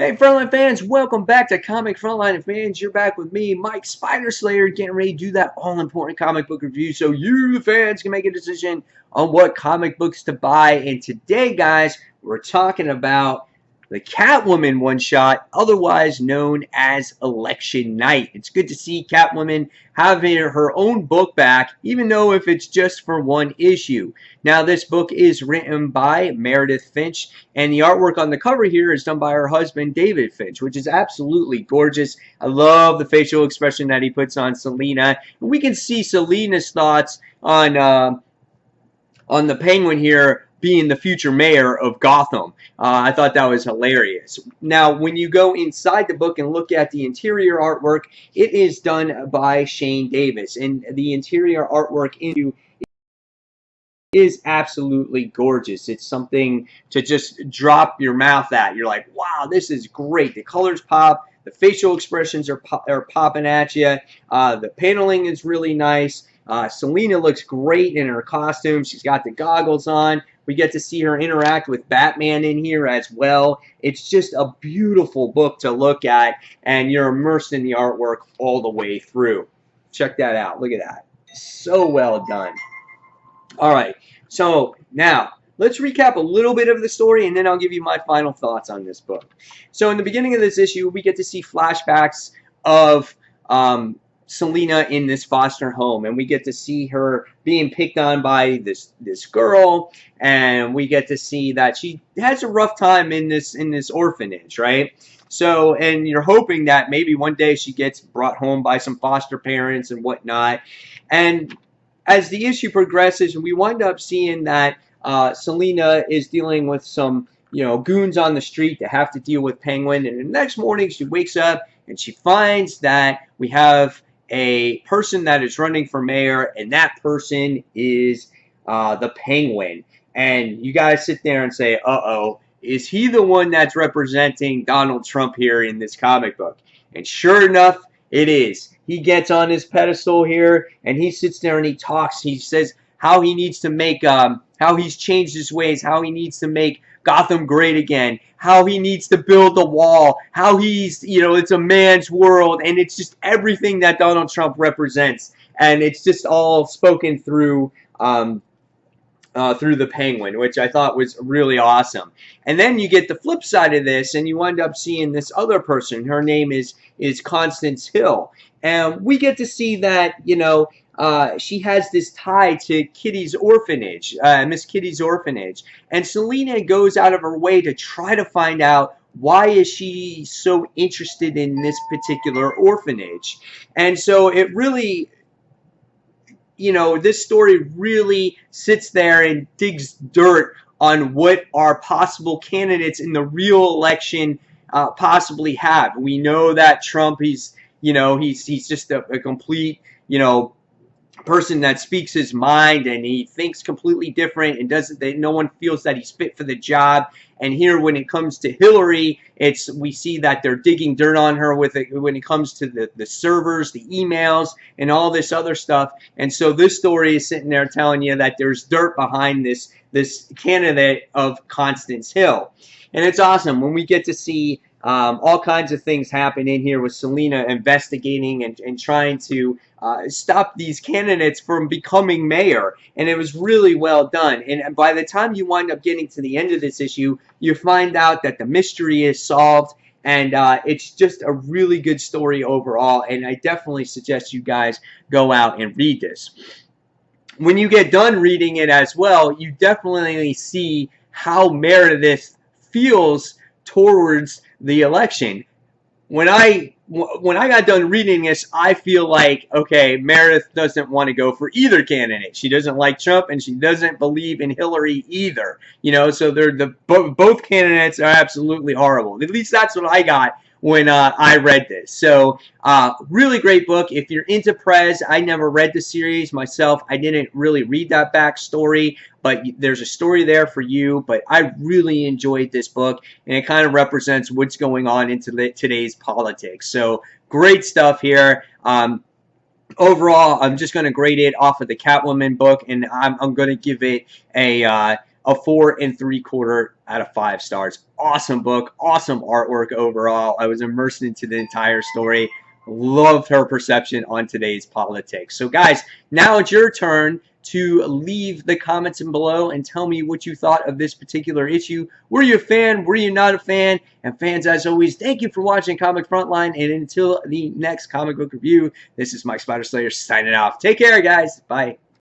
Hey, Frontline fans, welcome back to Comic Frontline fans. You're back with me, Mike Spider Slayer, getting ready to do that all-important comic book review so you, the fans, can make a decision on what comic books to buy. And today, guys, we're talking about the Catwoman one-shot, otherwise known as Election Night. It's good to see Catwoman having her own book back, even though if it's just for one issue. Now, this book is written by Meredith Finch, and the artwork on the cover here is done by her husband, David Finch, which is absolutely gorgeous. I love the facial expression that he puts on Selina. And we can see Selina's thoughts on the Penguin here being the future mayor of Gotham. I thought that was hilarious. Now, when you go inside the book and look at the interior artwork, it is done by Shane Davis, and the interior artwork is absolutely gorgeous. It's something to just drop your mouth at. You're like, wow, this is great. The colors pop. The facial expressions are popping at you. The paneling is really nice. Selina looks great in her costume. She's got the goggles on. We get to see her interact with Batman in here as well. It's just a beautiful book to look at, and you're immersed in the artwork all the way through. Check that out. Look at that. So well done. All right, so now let's recap a little bit of the story, and then I'll give you my final thoughts on this book. So in the beginning of this issue, we get to see flashbacks of Selina in this foster home, and we get to see her being picked on by this girl, and we get to see that she has a rough time in this orphanage, right? So, and you're hoping that maybe one day she gets brought home by some foster parents and whatnot. And as the issue progresses, we wind up seeing that Selina is dealing with some, goons on the street that have to deal with Penguin. And the next morning, she wakes up and she finds that we have a person that is running for mayor, and that person is the Penguin. And you guys sit there and say, uh-oh, is he the one that's representing Donald Trump here in this comic book? And sure enough, it is. He gets on his pedestal here, and he sits there and he talks. He says how he needs to make, how he's changed his ways, how he needs to make Gotham great again, how he needs to build the wall, how he's, it's a man's world, and it's just everything that Donald Trump represents. And it's just all spoken through the Penguin, which I thought was really awesome. And then you get the flip side of this, and you wind up seeing this other person. Her name is Constance Hill. And we get to see that, she has this tie to Kitty's orphanage, Miss Kitty's orphanage. And Selina goes out of her way to try to find out why is she so interested in this particular orphanage. And so it really, this story really sits there and digs dirt on what our possible candidates in the real election possibly have. We know that Trump, he's just a complete, person that speaks his mind, and he thinks completely different, and no one feels that he's fit for the job. And here, when it comes to Hillary, we see that they're digging dirt on her when it comes to the servers, the emails, and all this other stuff. And so this story is sitting there telling you that there's dirt behind this candidate of Constance Hill. And it's awesome when we get to see all kinds of things happen in here with Selina investigating and trying to stop these candidates from becoming mayor. And it was really well done. And by the time you wind up getting to the end of this issue, you find out that the mystery is solved. And it's just a really good story overall. And I definitely suggest you guys go out and read this. When you get done reading it as well, you definitely see how Meredith feels towards the election. When I got done reading this, I feel like, okay, Meredith doesn't want to go for either candidate. She doesn't like Trump, and she doesn't believe in Hillary either. So both candidates are absolutely horrible. At least that's what I got when I read this. So really great book. If you're into Prez, I never read the series myself. I didn't really read that backstory, but there's a story there for you. But I really enjoyed this book, and it kind of represents what's going on in today's politics. So great stuff here. Overall, I'm just going to grade it off of the Catwoman book, and I'm going to give it a a 4 3/4 out of 5 stars. Awesome book, awesome artwork overall. I was immersed into the entire story. Loved her perception on today's politics. So guys, now it's your turn to leave the comments in below and tell me what you thought of this particular issue. Were you a fan? Were you not a fan? And fans, as always, thank you for watching Comic Frontline. And until the next comic book review, this is Mike Spider Slayer signing off. Take care, guys. Bye.